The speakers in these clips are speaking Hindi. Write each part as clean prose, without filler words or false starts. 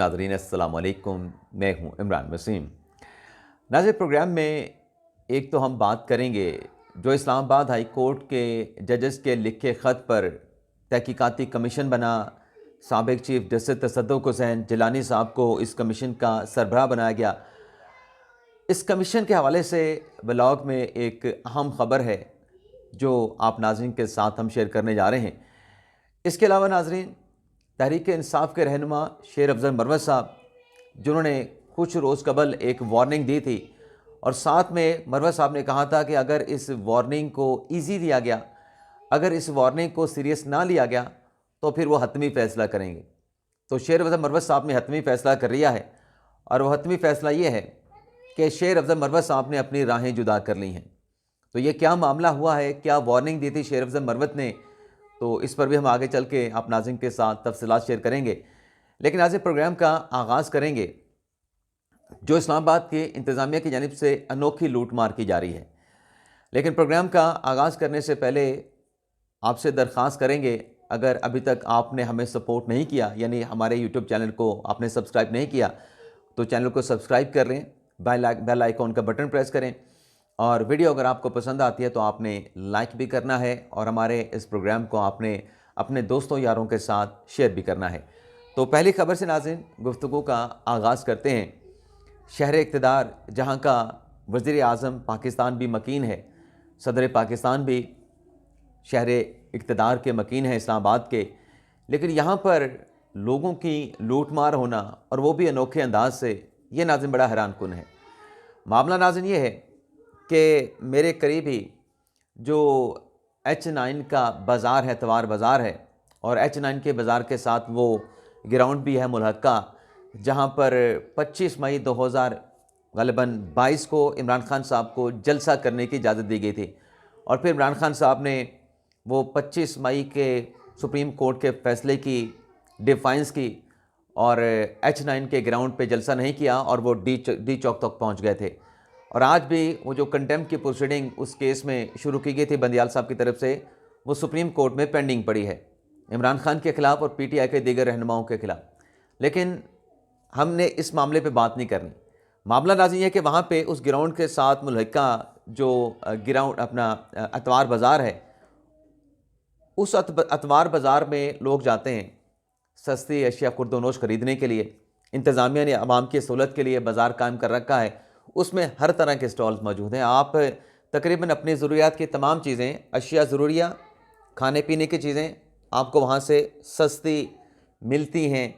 नाज़रीन अस्सलाम वालेकुम, मैं हूं इमरान वसीम। नाज़रीन, प्रोग्राम में एक तो हम बात करेंगे जो इस्लामाबाद हाई कोर्ट के जजेस के लिखे ख़त पर तहकीकाती कमीशन बना, साबिक़ चीफ जस्टिस तसद्दुक़ हुसैन जिलानी साहब को इस कमीशन का सरबराह बनाया गया। इस कमीशन के हवाले से ब्लॉग में एक अहम ख़बर है जो आप नाज़रीन के साथ हम शेयर करने जा रहे हैं। इसके अलावा नाज़रीन, तहरीक इंसाफ के रहनुमा शेर अफजल मरवत साहब, जिन्होंने कुछ रोज़ कबल एक वार्निंग दी थी और साथ में मरवत साहब ने कहा था कि अगर इस वार्निंग को ईजी लिया गया, अगर इस वार्निंग को सीरियस ना लिया गया तो फिर वो हतमी फ़ैसला करेंगे। तो शेर अफजल मरवत साहब ने हतमी फ़ैसला कर लिया है और वह हतमी फ़ैसला ये है कि शेर अफजल मरवत साहब ने अपनी राहें जुदा कर ली हैं। तो ये क्या मामला हुआ है, क्या वार्निंग दी थी शेर अफजल मरवत ने, तो इस पर भी हम आगे चल के आप नाज़रीन के साथ तफसीलात शेयर करेंगे। लेकिन आज प्रोग्राम का आगाज़ करेंगे जो इस्लामाबाद के इंतज़ामिया की जानिब से अनोखी लूट मार की जा रही है। लेकिन प्रोग्राम का आगाज़ करने से पहले आपसे दरख्वास्त करेंगे, अगर अभी तक आपने हमें सपोर्ट नहीं किया, यानी हमारे यूट्यूब चैनल को आपने सब्सक्राइब नहीं किया, तो चैनल को सब्सक्राइब कर लें, बेल आइकॉन का बटन प्रेस करें और वीडियो अगर आपको पसंद आती है तो आपने लाइक भी करना है और हमारे इस प्रोग्राम को आपने अपने दोस्तों यारों के साथ शेयर भी करना है। तो पहली खबर से नाज़रीन गुफ्तगू का आगाज़ करते हैं। शहर इक़्तिदार, जहाँ का वज़ीर आज़म पाकिस्तान भी मकीन है, सदर पाकिस्तान भी शहर इक़्तिदार के मकीन है इस्लामाबाद के, लेकिन यहाँ पर लोगों की लूट मार होना और वो भी अनोखे अंदाज से, ये नाज़रीन बड़ा हैरानकुन है। मामला नाज़रीन ये है कि मेरे करीब ही जो H9 का बाज़ार है, तवार बाज़ार है, और H9 के बाज़ार के साथ वो ग्राउंड भी है मुल्हक्का, जहाँ पर 25 मई 2022 को इमरान खान साहब को जलसा करने की इजाज़त दी गई थी और फिर इमरान खान साहब ने वो 25 मई के सुप्रीम कोर्ट के फ़ैसले की डिफाइंस की और H9 के ग्राउंड पे जलसा नहीं किया और वो डी चौक तक पहुँच गए थे। और आज भी वो जो कंटेम्प्ट की प्रोसीडिंग उस केस में शुरू की गई थी बंदियाल साहब की तरफ से, वो सुप्रीम कोर्ट में पेंडिंग पड़ी है इमरान खान के ख़िलाफ़ और PTI के दीगर रहनुमाओं के ख़िलाफ़। लेकिन हमने इस मामले पे बात नहीं करनी। मामला नाज़रीन है कि वहाँ पे उस ग्राउंड के साथ मुल्हिका जो ग्राउंड अपना अतवार बाज़ार है, उस अतवार बाज़ार में लोग जाते हैं सस्ती अशिया खुर्दोनोश ख़रीदने के लिए। इंतज़ामिया ने आवाम की सहूलत के लिए बाज़ार कायम कर रखा है, उसमें हर तरह के स्टॉल्स मौजूद हैं। आप तकरीबन अपनी ज़रूरियात की तमाम चीज़ें, अशिया ज़रूरिया, खाने पीने की चीज़ें आपको वहाँ से सस्ती मिलती हैं।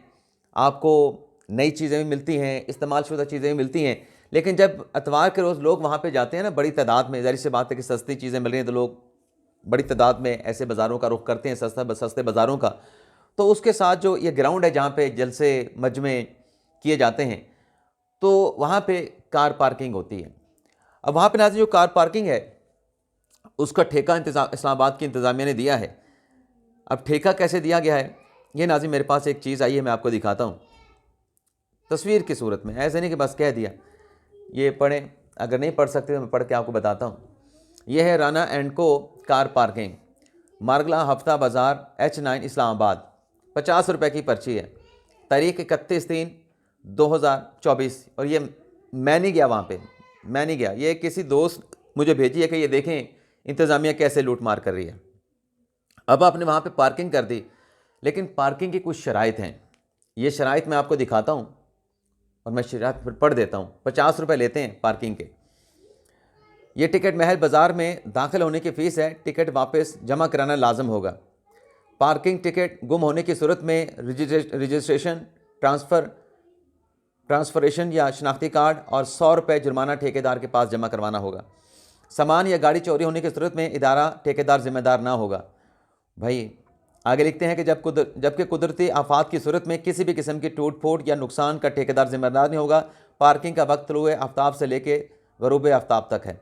आपको नई चीज़ें भी मिलती हैं, इस्तेमाल शुदा चीज़ें भी मिलती हैं। लेकिन जब अतवार के रोज़ लोग वहाँ पे जाते हैं ना बड़ी तादाद में, ज़ाहिर सी बात है कि सस्ती चीज़ें मिल रही हैं तो लोग बड़ी तादाद में ऐसे बाज़ारों का रुख करते हैं, सस्ते बाज़ारों का। तो उसके साथ जो ये ग्राउंड है जहाँ पे जलसे मजमे किए जाते हैं, तो वहाँ पे कार पार्किंग होती है। अब वहाँ पे नाज़रीन जो कार पार्किंग है उसका ठेका इस्लामाबाद की इंतज़ामिया ने दिया है। अब ठेका कैसे दिया गया है, ये नाज़रीन मेरे पास एक चीज़ आई है, मैं आपको दिखाता हूँ तस्वीर की सूरत में। ऐसे नहीं कि बस कह दिया, ये पढ़ें, अगर नहीं पढ़ सकते तो मैं पढ़ के आपको बताता हूँ। ये है राना एंड को कार पार्किंग, मारगला हफ्ता बाज़ार, H9 इस्लामाबाद। 50 रुपये की पर्ची है, तारीख़ 31/3/2024। और ये मैं नहीं गया वहाँ पे, मैं नहीं गया, ये किसी दोस्त मुझे भेजी है कि ये देखें इंतज़ामिया कैसे लूट मार कर रही है। अब आपने वहाँ पे पार्किंग कर दी, लेकिन पार्किंग की कुछ शराइत हैं। ये शराइत मैं आपको दिखाता हूँ और मैं शराइत फिर पढ़ देता हूँ। 50 रुपये लेते हैं पार्किंग के। ये टिकट महल बाज़ार में दाखिल होने की फ़ीस है, टिकट वापस जमा कराना लाजम होगा। पार्किंग टिकट गुम होने की सूरत में रजिस्ट्रेशन, ट्रांसफरेशन या शनाख्ती कार्ड और 100 रुपये जुर्माना ठेकेदार के पास जमा करवाना होगा। सामान या गाड़ी चोरी होने की सूरत में इदारा ठेकेदार जिम्मेदार ना होगा। भाई आगे लिखते हैं कि जबकि कुदरती आफात की सूरत में किसी भी किस्म की टूट फूट या नुकसान का ठेकेदार जिम्मेदार नहीं होगा। पार्किंग का वक्त तलुए आफ्ताब से लेके गरूब आफ्ताब तक है।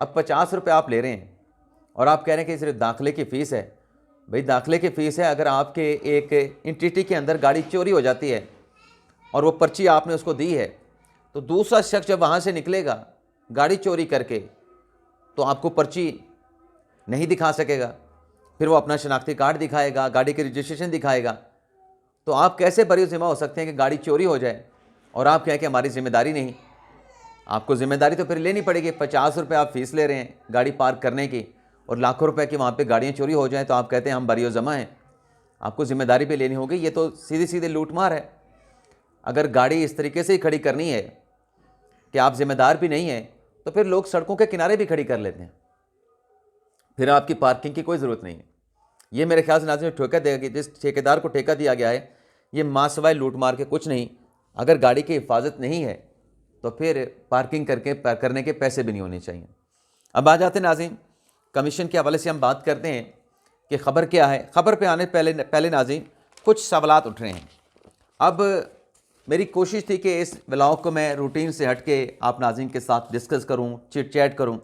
अब 50 रुपये आप ले रहे हैं और आप कह रहे हैं कि सिर्फ दाखिले की फ़ीस है। भाई दाखिले की फ़ीस है, अगर आपके एक एंटिटी के अंदर गाड़ी चोरी हो जाती है और वो पर्ची आपने उसको दी है, तो दूसरा शख्स जब वहाँ से निकलेगा गाड़ी चोरी करके, तो आपको पर्ची नहीं दिखा सकेगा। फिर वो अपना शनाख्ती कार्ड दिखाएगा, गाड़ी की रजिस्ट्रेशन दिखाएगा, तो आप कैसे बरी ज़िम्मा हो सकते हैं कि गाड़ी चोरी हो जाए और आप कहें कि हमारी ज़िम्मेदारी नहीं? आपको ज़िम्मेदारी तो फिर लेनी पड़ेगी। 50 रुपये आप फ़ीस ले रहे हैं गाड़ी पार्क करने की और लाखों रुपए की वहाँ पे गाड़ियाँ चोरी हो जाएँ तो आप कहते हैं हम बरी ज़िम्मा हैं। आपको ज़िम्मेदारी भी लेनी होगी। ये तो सीधी-सीधी लूटमार है। अगर गाड़ी इस तरीके से ही खड़ी करनी है कि आप ज़िम्मेदार भी नहीं हैं, तो फिर लोग सड़कों के किनारे भी खड़ी कर लेते हैं। फिर आपकी पार्किंग की कोई ज़रूरत नहीं है। ये मेरे ख्याल से नाज़रीन ठेका देगा, जिस ठेकेदार को ठेका दिया गया है, ये माँ सवाए लूट मार के कुछ नहीं। अगर गाड़ी की हिफाजत नहीं है तो फिर पार्किंग करने के पैसे भी नहीं होने चाहिए। अब आ जाते हैं नाज़रीन, कमीशन के हवाले से हम बात करते हैं कि ख़बर क्या है। ख़बर पे आने पहले नाज़रीन कुछ सवालात उठ रहे हैं। अब मेरी कोशिश थी कि इस व्लॉग को मैं रूटीन से हट के आप नाज़रीन के साथ डिस्कस करूं, चिट चैट करूं,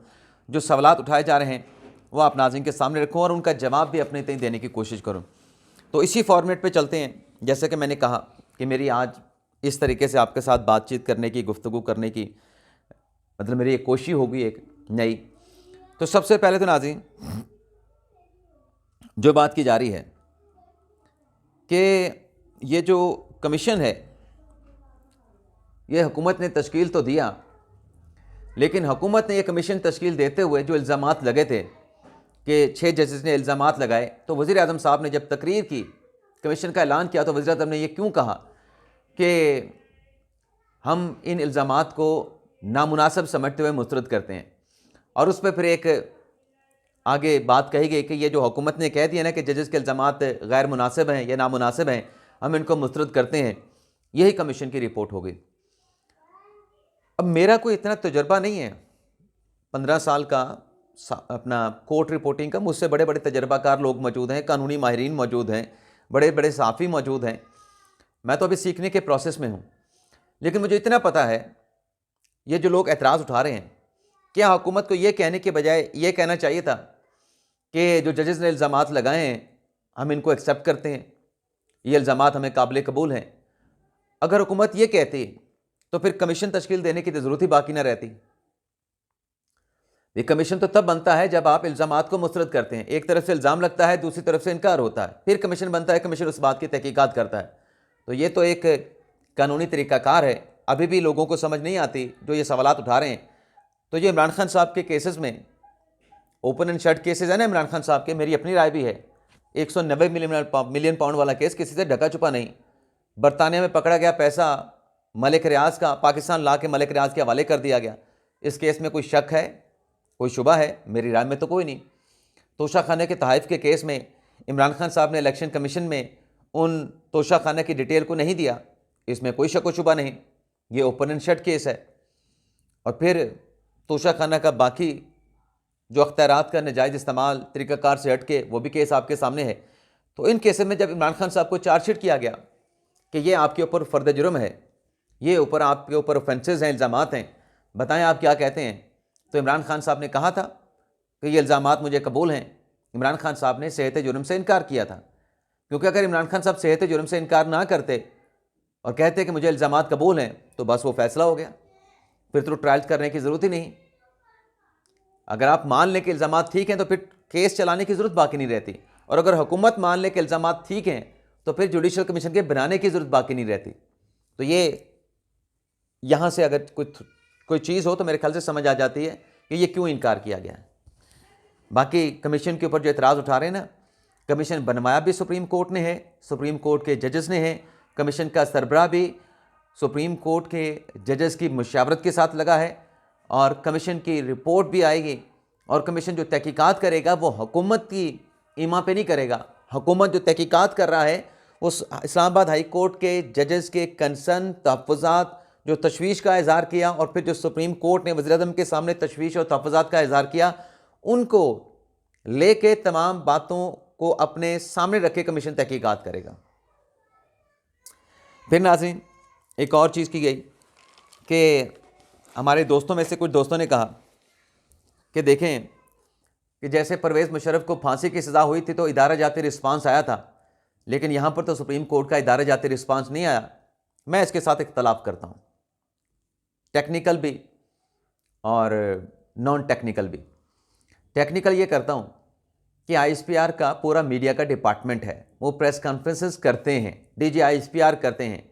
जो सवालात उठाए जा रहे हैं वो आप नाज़रीन के सामने रखूं और उनका जवाब भी अपने तय देने की कोशिश करूं। तो इसी फॉर्मेट पे चलते हैं। जैसे कि मैंने कहा कि मेरी आज इस तरीके से आपके साथ बातचीत करने की, गुफ्तगू करने की, मतलब मेरी एक कोशिश होगी एक नई। तो सबसे पहले तो नाज़रीन जो बात की जा रही है कि ये जो कमीशन है ये हुकूमत ने तश्कील तो दिया, लेकिन हुकूमत ने ये कमीशन तश्कील देते हुए जो इल्ज़ामात लगे थे कि 6 जजेस ने इल्ज़ामात लगाए, तो वज़ीर आज़म साहब ने जब तकरीर की, कमीशन का ऐलान किया, तो वज़ीर आज़म ने ये क्यों कहा कि हम इन इल्ज़ामात को नामुनासिब समझते हुए मुस्तरद करते हैं। और उस पर फिर एक आगे बात कही गई कि ये जो हुकूमत ने कह दिया ना कि जजेस के इल्ज़ामात गैर मुनासिब हैं या नामुनासिब हैं, हम इनको मुस्तरद करते हैं, यही कमीशन की रिपोर्ट हो गई। अब मेरा कोई इतना तजर्बा नहीं है, 15 साल का अपना कोर्ट रिपोर्टिंग का। मुझसे बड़े बड़े तजर्बाकार लोग मौजूद हैं, कानूनी माहिरीन मौजूद हैं, बड़े बड़े सहाफ़ी मौजूद हैं। मैं तो अभी सीखने के प्रोसेस में हूँ। लेकिन मुझे इतना पता है, ये जो लोग एतराज़ उठा रहे हैं, क्या हुकूमत को ये कहने के बजाय ये कहना चाहिए था कि जो जजेस ने इल्ज़ामात लगाए हैं हम इनको एक्सेप्ट करते हैं, ये इल्ज़ामात हमें काबिल कबूल हैं। अगर हुकूमत ये कहती तो फिर कमीशन तश्कील देने की तो ज़रूरत ही बाकी ना रहती। ये कमीशन तो तब बनता है जब आप इल्ज़ामात को मुस्तरद करते हैं। एक तरफ से इल्ज़ाम लगता है, दूसरी तरफ से इनकार होता है, फिर कमीशन बनता है, कमीशन उस बात की तहकीकात करता है। तो ये तो एक कानूनी तरीक़ाकार है। अभी भी लोगों को समझ नहीं आती जो ये सवालात उठा रहे हैं। तो ये इमरान खान साहब के केसेस में, ओपन एंड शट केसेस है ना इमरान खान साहब के, मेरी अपनी राय भी है। 190 मिलियन पाउंड वाला केस किसी से ढका छुपा नहीं। बरतानिया में पकड़ा गया पैसा मलिक रियाज का पाकिस्तान ला के मलिक रियाज के हवाले कर दिया गया। इस केस में कोई शक है, कोई शुबा है? मेरी राय में तो कोई नहीं। तोशा खाने के तहफ़ के केस में इमरान खान साहब ने इलेक्शन कमीशन में उन तोशा खाने की डिटेल को नहीं दिया, इसमें कोई शक व शुबा नहीं। ये ओपन एंड शट केस है। और फिर तोशा खाना का बाकी जो अख्तियारात का नाजायज़ इस्तेमाल तरीक़ाकार से हट के, वो भी केस आपके सामने है। तो इन केसेस में जब इमरान खान साहब को चार्जशीट किया गया कि ये आपके ऊपर फ़र्द जुर्म है, ये ऊपर आपके ऊपर ऑफेंसेस हैं, इल्ज़ामात हैं, बताएं आप क्या कहते हैं। तो इमरान खान साहब ने कहा था कि ये इल्ज़ामात मुझे कबूल हैं। इमरान खान साहब ने सेहत जुर्म से इनकार किया था, क्योंकि अगर इमरान खान साहब सेहत जुर्म से इनकार ना करते और कहते कि मुझे इल्ज़ामात कबूल हैं, तो बस वो फ़ैसला हो गया, फिर तो ट्रायल करने की ज़रूरत ही नहीं। अगर आप मान लें कि इल्ज़ामात ठीक हैं तो फिर केस चलाने की ज़रूरत बाकी नहीं रहती। और अगर हुकूमत मान ले कि इल्ज़ामात ठीक हैं तो फिर जुडिशल कमीशन के बनाने की ज़रूरत बाकी नहीं रहती। तो ये यहाँ से अगर कोई चीज़ हो तो मेरे ख्याल से समझ आ जाती है कि ये क्यों इनकार किया गया है। बाकी कमीशन के ऊपर जो एतराज़ उठा रहे हैं ना, कमीशन बनवाया भी सुप्रीम कोर्ट ने है, सुप्रीम कोर्ट के जजेस ने है। कमीशन का सरबराह भी सुप्रीम कोर्ट के जजेस की मुशावरत के साथ लगा है। और कमीशन की रिपोर्ट भी आएगी और कमीशन जो तहकीकात करेगा वो हुकूमत की ईमा पे नहीं करेगा। हुकूमत जो तहकीकात कर रहा है वो इस्लामाबाद हाई कोर्ट के जजेस के कंसर्न तहफ़्फ़ुज़ात जो तशवीश का इज़हार किया और फिर जो सुप्रीम कोर्ट ने वज़ीर-ए-आज़म के सामने तशवीश और तहफ़्फ़ुज़ात का इज़हार किया, उनको लेके तमाम बातों को अपने सामने रख के कमीशन तहकीकात करेगा। फिर नाज़रीन एक और चीज़ की गई कि हमारे दोस्तों में से कुछ दोस्तों ने कहा कि देखें कि जैसे परवेज़ मुशर्रफ को फांसी की सज़ा हुई थी तो इदारा जाती रिस्पांस आया था, लेकिन यहाँ पर तो सुप्रीम कोर्ट का इदारा जाती रिस्पांस नहीं आया। मैं इसके साथ इख्तलाफ करता हूँ, टेक्निकल भी और नॉन टेक्निकल भी। टेक्निकल ये करता हूँ कि आईएसपीआर का पूरा मीडिया का डिपार्टमेंट है, वो प्रेस कॉन्फ्रेंसेस करते हैं, डीजी आईएसपीआर करते हैं,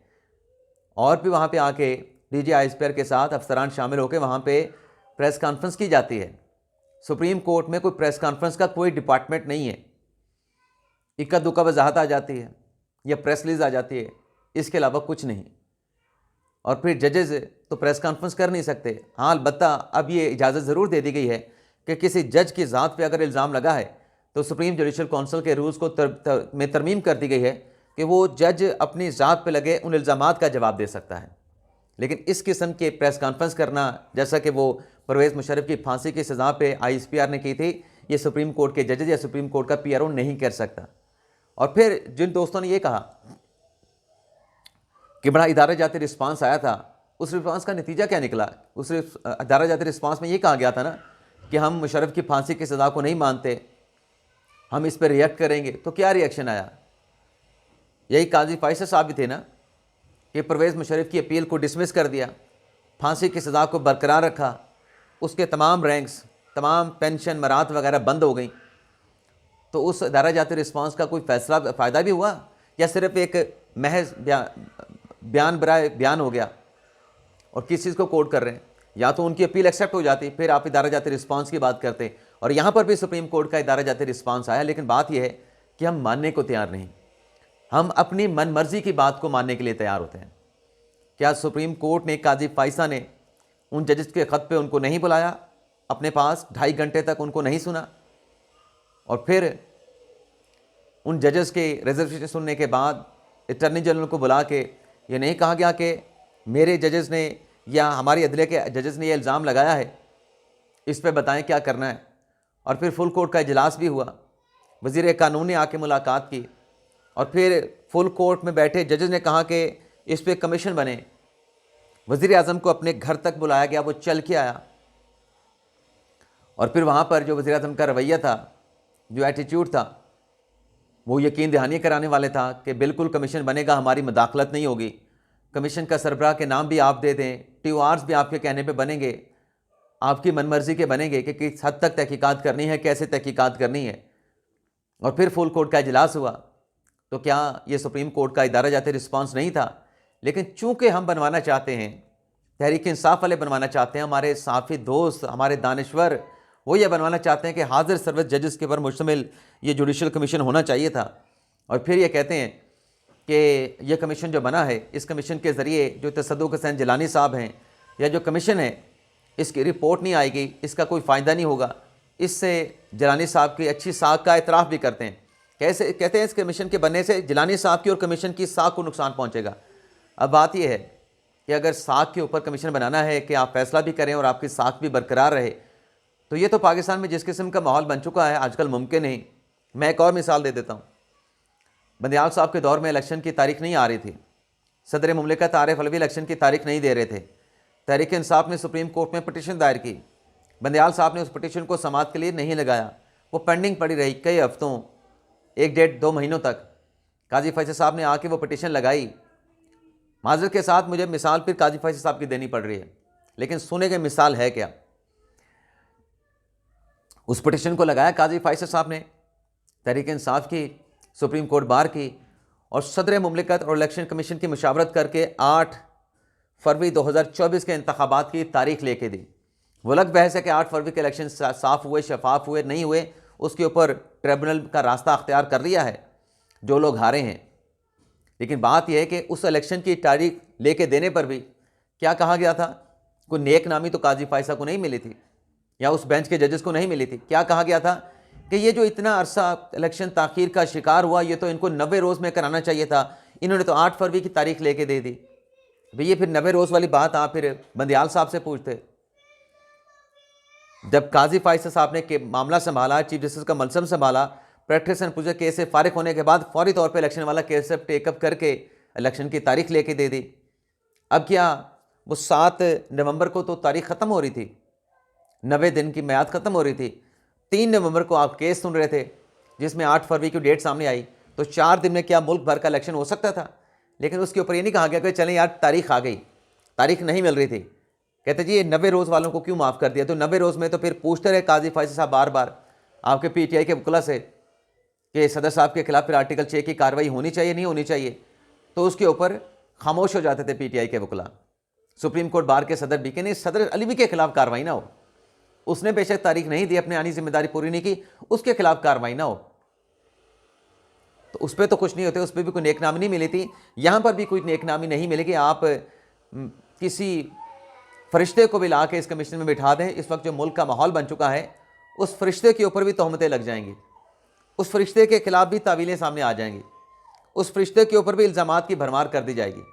और भी वहाँ पे आके डीजी आईएसपीआर के साथ अफसरान शामिल होकर वहाँ पे प्रेस कॉन्फ्रेंस की जाती है। सुप्रीम कोर्ट में कोई प्रेस कॉन्फ्रेंस का कोई डिपार्टमेंट नहीं है। इक्का दुक्का वजाहत आ जाती है या प्रेस रिलीज आ जाती है, इसके अलावा कुछ नहीं। और फिर जजेस तो प्रेस कॉन्फ्रेंस कर नहीं सकते। हाँ, अलबत्ता अब ये इजाज़त ज़रूर दे दी गई है कि किसी जज की ज़ात पे अगर इल्ज़ाम लगा है तो सुप्रीम जुडिशल काउंसिल के रूल्स को में तरमीम कर दी गई है कि वो जज अपनी ज़ात पे लगे उन इल्ज़ामात का जवाब दे सकता है। लेकिन इस किस्म के प्रेस कॉन्फ्रेंस करना, जैसा कि वो परवेज़ मुशर्रफ की फांसी की सज़ा पे आईएसपीआर ने की थी, ये सुप्रीम कोर्ट के जजेज या सुप्रीम कोर्ट का पीआरओ नहीं कर सकता। और फिर जिन दोस्तों ने ये कहा कि बड़ा इदारा जाती रिस्पांस आया था, उस रिस्पांस का नतीजा क्या निकला? उस इदारा जाती रिस्पांस में ये कहा गया था ना कि हम मुशर्रफ की फांसी की सज़ा को नहीं मानते, हम इस पर रिएक्ट करेंगे। तो क्या रिएक्शन आया? यही काजी फैसल साहब भी थे ना कि परवेज़ मुशर्रफ की अपील को डिसमिस कर दिया, फांसी की सज़ा को बरकरार रखा, उसके तमाम रैंक्स, तमाम पेंशन मरात वगैरह बंद हो गई। तो उस इदारा जाती रिस्पांस का कोई फैसला फ़ायदा भी हुआ या सिर्फ एक महज बयान बराए बयान हो गया? और किस चीज़ को कोट कर रहे हैं? या तो उनकी अपील एक्सेप्ट हो जाती, फिर आप इदारा जाती रिस्पांस की बात करते। और यहाँ पर भी सुप्रीम कोर्ट का इदारा जाती रिस्पांस आया, लेकिन बात यह है कि हम मानने को तैयार नहीं। हम अपनी मन मर्जी की बात को मानने के लिए तैयार होते हैं। क्या सुप्रीम कोर्ट ने, काजी फैसल ने उन जजेस के ख़त पे उनको नहीं बुलाया अपने पास, 2.5 घंटे तक उनको नहीं सुना? और फिर उन जजेस के रिजर्वेशन सुनने के बाद अटॉर्नी जनरल को बुला के ये नहीं कहा गया कि मेरे जजेस ने या हमारी अदलिया के जजेस ने ये इल्ज़ाम लगाया है, इस पे बताएं क्या करना है? और फिर फुल कोर्ट का इजलास भी हुआ, वज़ीर कानून ने आके मुलाकात की, और फिर फुल कोर्ट में बैठे जजेस ने कहा कि इस पे कमीशन बने। वज़ीर आज़म को अपने घर तक बुलाया गया, वो चल के आया। और फिर वहाँ पर जो वज़ीर आज़म का रवैया था, जो एटीट्यूड था, वो यकीन दहानी कराने वाले था कि बिल्कुल कमीशन बनेगा, हमारी मदाखलत नहीं होगी, कमीशन का सरबराह के नाम भी आप दे दें, TORs भी आपके कहने पे बनेंगे, आपकी मनमर्जी के बनेंगे कि किस हद तक तहकीकात करनी है, कैसे तहकीकात करनी है। और फिर फुल कोर्ट का इजलास हुआ। तो क्या ये सुप्रीम कोर्ट का इदारा जाती रिस्पांस नहीं था? लेकिन चूंकि हम बनवाना चाहते हैं, तहरीक इंसाफ वाले बनवाना चाहते हैं, हमारे साफ़ी दोस्त, हमारे दानिश्वर, वो ये बनवाना चाहते हैं कि हाजिर सर्विस जजेस के पर मुश्तमिल ये जुडिशल कमीशन होना चाहिए था। और फिर ये कहते हैं कि ये कमीशन जो बना है, इस कमीशन के ज़रिए जो तसद्दुक़ हुसैन जिलानी साहब हैं, या जो कमीशन है, इसकी रिपोर्ट नहीं आएगी, इसका कोई फ़ायदा नहीं होगा। इससे जिलानी साहब की अच्छी साख का एतराफ़ भी करते हैं। कैसे कहते हैं इस कमीशन के बनने से जिलानी साहब की और कमीशन की साख को नुकसान पहुँचेगा। अब बात यह है कि अगर साख के ऊपर कमीशन बनाना है कि आप फैसला भी करें और आपकी साख भी बरकरार रहे, तो ये तो पाकिस्तान में जिस किस्म का माहौल बन चुका है आजकल मुमकिन नहीं। मैं एक और मिसाल दे देता हूँ। बंदियाल साहब के दौर में इलेक्शन की तारीख नहीं आ रही थी, सदर मुमलिकत आरिफ अलवी इलेक्शन की तारीख नहीं दे रहे थे। तहरीक इंसाफ ने सुप्रीम कोर्ट में पटिशन दायर की, बंदियाल साहब ने उस पटिशन को समाअत के लिए नहीं लगाया, वो पेंडिंग पड़ी रही कई हफ्तों, 1-1.5-2 महीनों तक। काजी फैसल साहब ने आके वो पटिशन लगाई। माजरत के साथ मुझे मिसाल फिर काजी फैसल साहब की देनी पड़ रही है, लेकिन सुने के मिसाल है क्या? उस पटिशन को लगाया काजी फैसल साहब ने, तहरीक इंसाफ की, सुप्रीम कोर्ट बार की, और सदर मुमलिकत और इलेक्शन कमीशन की मुशावरत करके 8 फरवरी 2024 के इंतखाबात की तारीख लेके दी। वो अलग बहस है कि 8 फरवरी के इलेक्शन साफ़ हुए, शफाफ हुए, नहीं हुए, उसके ऊपर ट्रिब्यूनल का रास्ता अख्तियार कर लिया है जो लोग हारे हैं। लेकिन बात यह है कि उस इलेक्शन की तारीख लेके देने पर भी क्या कहा गया था? कोई नेक नामी तो काजी फैसल को नहीं मिली थी या उस बेंच के जजेस को नहीं मिली थी। क्या कहा गया था कि ये जो इतना अरसा इलेक्शन ताख़ीर का शिकार हुआ, ये तो इनको 90 रोज़ में कराना चाहिए था, इन्होंने तो 8 फरवरी की तारीख लेके दे दी। भाई ये फिर 90 रोज़ वाली बात आप फिर बंदियाल साहब से पूछते। जब काजी फैसल साहब ने के मामला संभाला, चीफ जस्टिस का मनसब संभाला, प्रैक्टिस एंड प्रोसीजर केस से फारिग होने के बाद फौरी तौर पे इलेक्शन वाला केस से टेकअप करके इलेक्शन की तारीख लेके दे दी। अब क्या वो 7 नवंबर को तो तारीख ख़त्म हो रही थी, 90 दिन की म्याद ख़त्म हो रही थी। 3 नवंबर को आप केस सुन रहे थे जिसमें 8 फरवरी की डेट सामने आई, तो 4 दिन में क्या मुल्क भर का इलेक्शन हो सकता था? लेकिन उसके ऊपर ये नहीं कहा गया कि चलें यार तारीख आ गई, तारीख नहीं मिल रही थी। कहते जी ये 90 रोज़ वालों को क्यों माफ़ कर दिया? तो 90 रोज़ में तो फिर पूछते रहे काजी फैसल साहब बार बार, आपके पीटीआई के वकला से कि सदर साहब के खिलाफ फिर आर्टिकल 6 की कार्रवाई होनी चाहिए नहीं होनी चाहिए, तो उसके ऊपर खामोश हो जाते थे पीटीआई के वकला। सुप्रीम कोर्ट बार के सदर भी कि नहीं, सदर अली के खिलाफ कार्रवाई ना हो, उसने बेशक तारीख नहीं दी, अपने आनी जिम्मेदारी पूरी नहीं की, उसके खिलाफ कार्रवाई ना हो, तो उस पर तो कुछ नहीं होते, उस पर भी कोई नेकनामी नहीं मिली थी। यहां पर भी कोई नेकनामी नहीं मिलेगी। आप किसी फरिश्ते को भी ला के इस कमीशन में बिठा दें, इस वक्त जो मुल्क का माहौल बन चुका है, उस फरिश्ते के ऊपर भी तोहमतें लग जाएंगी, उस फरिश्ते के खिलाफ भी तावीलें सामने आ जाएंगी, उस फरिश्ते के ऊपर भी इल्ज़ामात की भरमार कर दी जाएगी।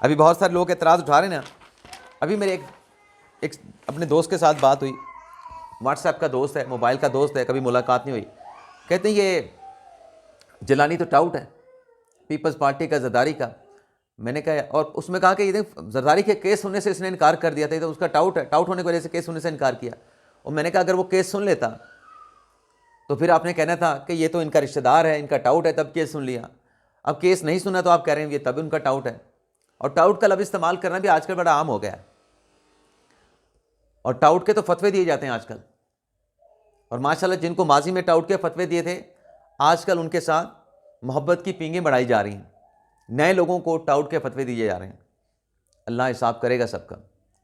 अभी बहुत सारे लोग एतराज़ उठा रहे हैं ना। अभी मेरे एक अपने दोस्त के साथ बात हुई, व्हाट्सएप का दोस्त है, मोबाइल का दोस्त है, कभी मुलाकात नहीं हुई। कहते हैं ये जिलानी तो टाउट है पीपल्स पार्टी का, जरदारी का। मैंने कहा, और उसमें कहा कि ये जरदारी के केस सुनने से इसने इनकार कर दिया था, तो उसका टाउट है, टाउट होने की वजह से केस सुनने से इनकार किया। और मैंने कहा अगर वो केस सुन लेता तो फिर आपने कहना था कि ये तो इनका रिश्तेदार है, इनका टाउट है, तब केस सुन लिया। अब केस नहीं सुना तो आप कह रहे हैं ये तब उनका टाउट है। और टाउट का लफ्ज़ इस्तेमाल करना भी आजकल बड़ा आम हो गया है, और टाउट के तो फतवे दिए जाते हैं आजकल। और माशाल्लाह जिनको माजी में टाउट के फतवे दिए थे, आजकल उनके साथ मोहब्बत की पींगें बढ़ाई जा रही हैं, नए लोगों को टाउट के फतवे दिए जा रहे हैं। अल्लाह हिसाब करेगा सबका,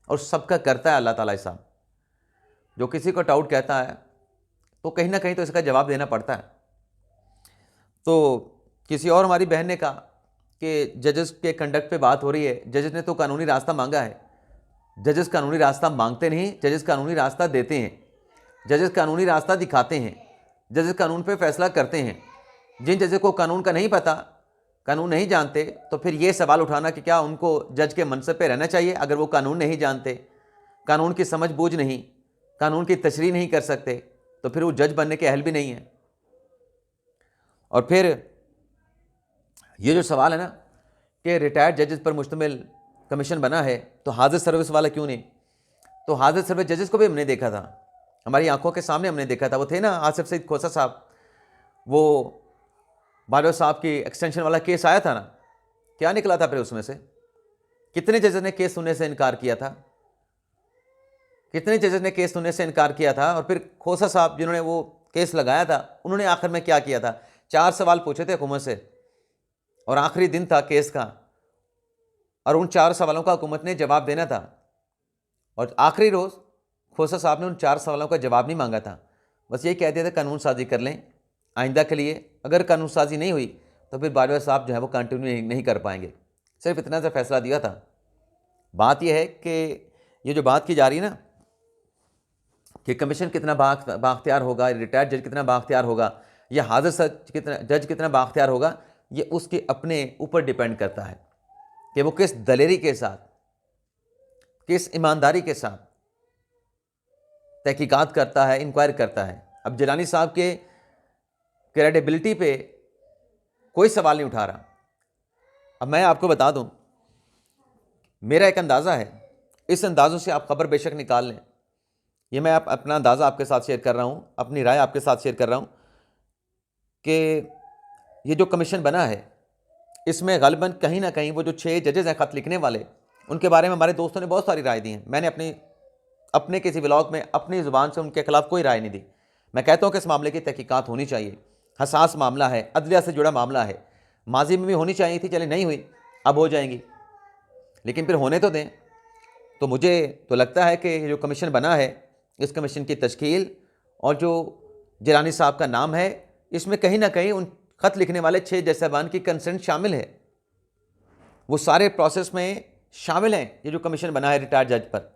और सबका करता है अल्लाह ताला हिसाब। जो किसी को टाउट कहता है तो कहीं ना कहीं तो इसका जवाब देना पड़ता है। तो किसी और हमारी बहन ने कहा कि जजेस के कंडक्ट पे बात हो रही है, जजेस ने तो कानूनी रास्ता मांगा है। जजेस कानूनी रास्ता मांगते नहीं, जजेस कानूनी रास्ता देते हैं, जजेस कानूनी रास्ता दिखाते हैं, जजेस कानून पे फैसला करते हैं। जिन जजेस को कानून का नहीं पता, कानून नहीं जानते, तो फिर ये सवाल उठाना कि क्या उनको जज के मनसब पे रहना चाहिए अगर वो कानून नहीं जानते, कानून की समझ बूझ नहीं, कानून की तशरीह नहीं कर सकते, तो फिर वो जज बनने के अहल भी नहीं है। और फिर ये जो सवाल है ना कि रिटायर्ड जजेस पर मुश्तमिल कमीशन बना है, तो हाजिर सर्विस वाला क्यों नहीं? तो हाजिर सर्विस जजेस को भी हमने देखा था, हमारी आंखों के सामने हमने देखा था। वो थे ना आसिफ सईद खोसा साहब, वो बाजवा साहब की एक्सटेंशन वाला केस आया था ना, क्या निकला था फिर उसमें से? कितने जजेस ने केस सुनने से इनकार किया था, कितने जजेस ने केस सुनने से इनकार किया था? और फिर खोसा साहब जिन्होंने वो केस लगाया था, उन्होंने आखिर में क्या किया था? 4 सवाल पूछे थे हुकूमत से, और आखिरी दिन था केस का, और उन 4 सवालों का हुकूमत ने जवाब देना था। और आखिरी रोज़ खोसा साहब ने उन 4 सवालों का जवाब नहीं मांगा था, बस ये कह दिया था कानून साजी कर लें आइंदा के लिए। अगर कानून साजी नहीं हुई तो फिर बाजवा साहब जो है वो कंटिन्यू नहीं कर पाएंगे। सिर्फ इतना सा फैसला दिया था। बात यह है कि ये जो बात की जा रही है ना कि कमीशन कितना बाख्तियार होगा, रिटायर्ड जज कितना बाख्तियार होगा, या हाजिर जज कितना बाख्तियार होगा, ये उसके अपने ऊपर डिपेंड करता है कि वो किस दलेरी के साथ, किस ईमानदारी के साथ तहकीकात करता है, इंक्वायर करता है। अब जिलानी साहब के क्रेडिबिलिटी पे कोई सवाल नहीं उठा रहा। अब मैं आपको बता दूं, मेरा एक अंदाज़ा है, इस अंदाज़ों से आप खबर बेशक निकाल लें। ये मैं अपना अंदाज़ा आपके साथ शेयर कर रहा हूँ, अपनी राय आपके साथ शेयर कर रहा हूँ कि ये जो कमीशन बना है, इसमें ग़ालिबन कहीं ना कहीं वो जो 6 जजेस हैं ख़त लिखने वाले, उनके बारे में हमारे दोस्तों ने बहुत सारी राय दी हैं। मैंने अपने किसी व्लॉग में अपनी ज़ुबान से उनके खिलाफ कोई राय नहीं दी। मैं कहता हूँ कि इस मामले की तहकीकात होनी चाहिए, हसास मामला है, अदलिया से जुड़ा मामला है, माजी में भी होनी चाहिए थी, चले नहीं हुई, अब हो जाएंगी, लेकिन फिर होने तो दें। तो मुझे तो लगता है कि जो कमीशन बना है, इस कमीशन की तश्कील और जो जिलानी साहब का नाम है, इसमें कहीं ना कहीं उन ख़त लिखने वाले 6 जज साहबान की कंसेंट शामिल है, वो सारे प्रोसेस में शामिल हैं। ये जो कमीशन बना है रिटायर्ड जज पर,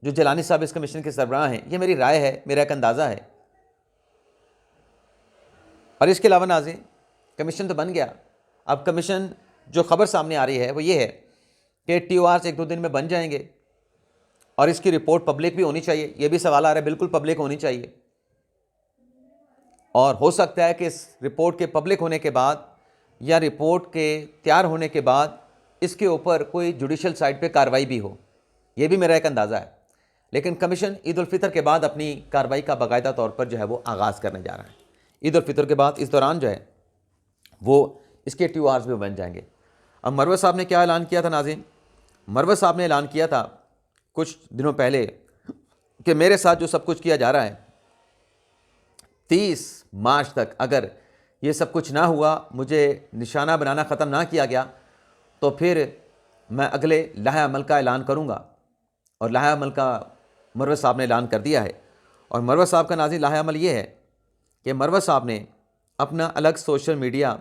जो जिलानी साहब इस कमीशन के सरबराह हैं, ये मेरी राय है, मेरा एक अंदाज़ा है। और इसके अलावा नाज़रीन, कमीशन तो बन गया, अब कमीशन जो ख़बर सामने आ रही है वो ये है कि TORs 1-2 दिन में बन जाएंगे, और इसकी रिपोर्ट पब्लिक भी होनी चाहिए। ये भी सवाल आ रहा है, बिल्कुल पब्लिक होनी चाहिए। और हो सकता है कि इस रिपोर्ट के पब्लिक होने के बाद या रिपोर्ट के तैयार होने के बाद इसके ऊपर कोई जुडिशल साइड पे कार्रवाई भी हो, ये भी मेरा एक अंदाज़ा है। लेकिन कमीशन ईद उल फितर के बाद अपनी कार्रवाई का बाकायदा तौर पर जो है वो आगाज़ करने जा रहा है। ईद उल फितर के बाद इस दौरान जो है वो इसके TORs भी बन जाएंगे। अब मरवत साहब ने क्या ऐलान किया था नाज़रीन? मरवत साहब ने ऐलान किया था कुछ दिनों पहले कि मेरे साथ जो सब कुछ किया जा रहा है 30 मार्च तक अगर ये सब कुछ ना हुआ, मुझे निशाना बनाना ख़त्म ना किया गया, तो फिर मैं अगले लाहे अमल का ऐलान करूँगा। और लाहे अमल का मरवत साहब ने ऐलान कर दिया है। और मरवत साहब का नाज़रीन लाहे अमल ये है कि मरवत साहब ने अपना अलग सोशल मीडिया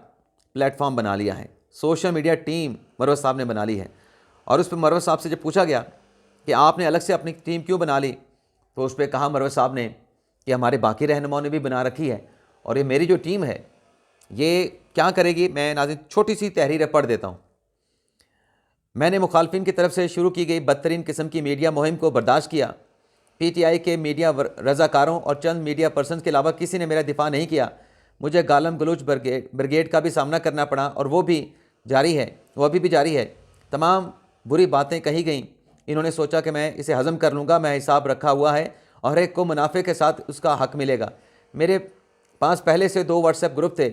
प्लेटफॉर्म बना लिया है। सोशल मीडिया टीम मरवत साहब ने बना ली है। और उस पर मरवत साहब से जब पूछा गया कि आपने अलग से अपनी टीम क्यों बना ली, तो उस पर कहा मरवत साहब ने कि हमारे बाकी रहनुमाओं ने भी बना रखी है और ये मेरी जो टीम है ये क्या करेगी। मैं नाज़रीन छोटी सी तहरीर पढ़ देता हूँ। मैंने मुखालफिन की तरफ से शुरू की गई बदतरीन किस्म की मीडिया मुहिम को बर्दाश्त किया। पीटीआई के मीडिया रज़ाकारों और चंद मीडिया पर्सन के अलावा किसी ने मेरा दिफा नहीं किया। मुझे गालम गलूच ब्रिगेड का भी सामना करना पड़ा और वो अभी भी जारी है। तमाम बुरी बातें कही गईं। इन्होंने सोचा कि मैं इसे हज़म कर लूँगा। मैं हिसाब रखा हुआ है और हर एक को मुनाफे के साथ उसका हक मिलेगा। मेरे पास पहले से 2 व्हाट्सएप ग्रुप थे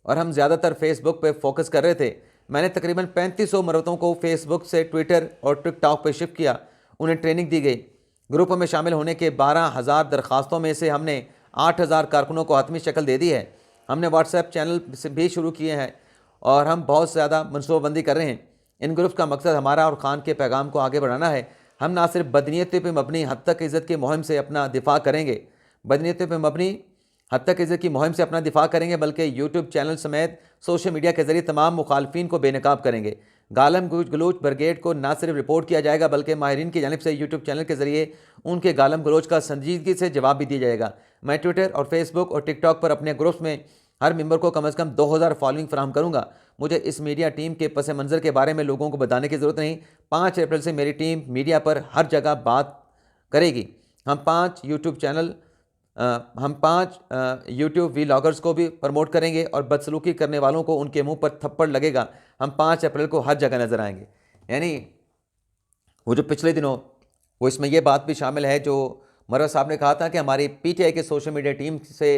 और हम ज़्यादातर फेसबुक पे फोकस कर रहे थे। मैंने तकरीबन 3500 मरतों को फेसबुक से ट्विटर और टिकटॉक पे शिफ्ट किया। उन्हें ट्रेनिंग दी गई। ग्रुपों में शामिल होने के 12,000 दरख्वास्तों में से हमने 8,000 कारकुनों को हतमी शक्ल दे दी है। हमने व्हाट्सएप चैनल से भी शुरू किए हैं और हम बहुत ज़्यादा मनसूबाबंदी कर रहे हैं। इन ग्रुप्स का मकसद हमारा और ख़ान के पैगाम को आगे बढ़ाना है। हम ना सिर्फ बदनीयती पर मबनी हद तक इज़्ज़त की मुहिम से अपना दिफा करेंगे, बल्कि यूट्यूब चैनल समेत सोशल मीडिया के ज़रिए तमाम मुखालफिन को बेनकाब करेंगे। गालम गलूच ब्रिगेड को ना सिर्फ रिपोर्ट किया जाएगा बल्कि माहिरीन की जानिब से यूट्यूब चैनल के ज़रिए उनके गालम गलोच का संजीदगी से जवाब भी दिया जाएगा। मैं ट्विटर और फेसबुक और टिकटॉक पर अपने ग्रुप्स में हर मेंबर को कम से कम 2000 फॉलोइंग फराहम करूँगा। मुझे इस मीडिया टीम के पस मंज़र के बारे में लोगों को बताने की ज़रूरत नहीं। 5 अप्रैल से मेरी टीम मीडिया पर हर जगह बात करेगी। हम 5 यूट्यूब वीलॉगर्स को भी प्रमोट करेंगे और बदसलूकी करने वालों को उनके मुंह पर थप्पड़ लगेगा। हम 5 अप्रैल को हर जगह नज़र आएंगे। यानी वो जो पिछले दिनों वो इसमें ये बात भी शामिल है जो मरवत साहब ने कहा था कि हमारी पीटीआई के सोशल मीडिया टीम से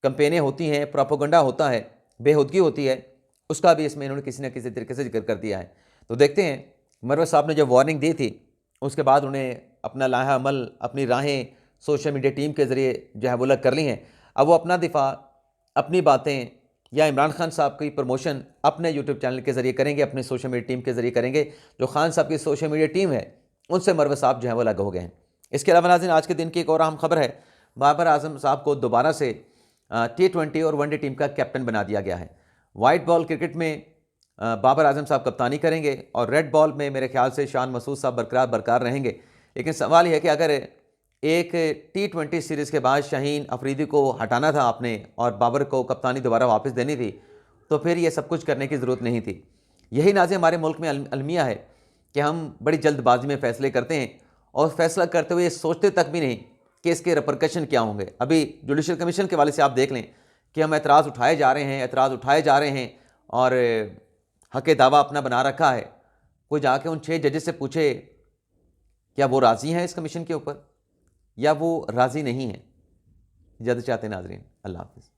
कंपेनें होती हैं, प्रोपोगंडा होता है, बेहुदगी होती है, उसका भी इसमें इन्होंने किसी न किसी तरीके से जिक्र कर दिया है। तो देखते हैं मरवत साहब ने जब वार्निंग दी थी उसके बाद उन्हें अपना लाहा अमल, अपनी राहें सोशल मीडिया टीम के ज़रिए जो है वो अलग कर ली हैं। अब वो अपना दिफा, अपनी बातें या इमरान खान साहब की प्रमोशन अपने यूट्यूब चैनल के ज़रिए करेंगे, अपने सोशल मीडिया टीम के ज़रिए करेंगे। जो खान साहब की सोशल मीडिया टीम है उनसे मरवत साहब जो है वो अलग हो गए हैं। इसके अलावा नाज़रीन आज के दिन की एक और अहम खबर है, बाबर आजम साहब को दोबारा से T20 और वनडे टीम का कैप्टन बना दिया गया है। वाइट बॉल क्रिकेट में बाबर आजम साहब कप्तानी करेंगे और रेड बॉल में मेरे ख्याल से शान मसूद साहब बरकरार रहेंगे। लेकिन सवाल यह है कि अगर एक T20 सीरीज़ के बाद शाहीन अफरीदी को हटाना था आपने और बाबर को कप्तानी दोबारा वापस देनी थी, तो फिर ये सब कुछ करने की ज़रूरत नहीं थी। यही नाज़रीन हमारे मुल्क में अलमिया है कि हम बड़ी जल्दबाजी में फ़ैसले करते हैं और फैसला करते हुए सोचते तक भी नहीं कि इसके रिपरकशन क्या होंगे। अभी जुडिशल कमीशन के वाले से आप देख लें कि हम एतराज़ उठाए जा रहे हैं और हक़ दावा अपना बना रखा है। कोई जाके उन 6 जजेस से पूछे क्या वो राज़ी हैं इस कमीशन के ऊपर या वो राज़ी नहीं हैं। इजाज़त चाहते हैं नाज़रीन, अल्लाह हाफ़िज़।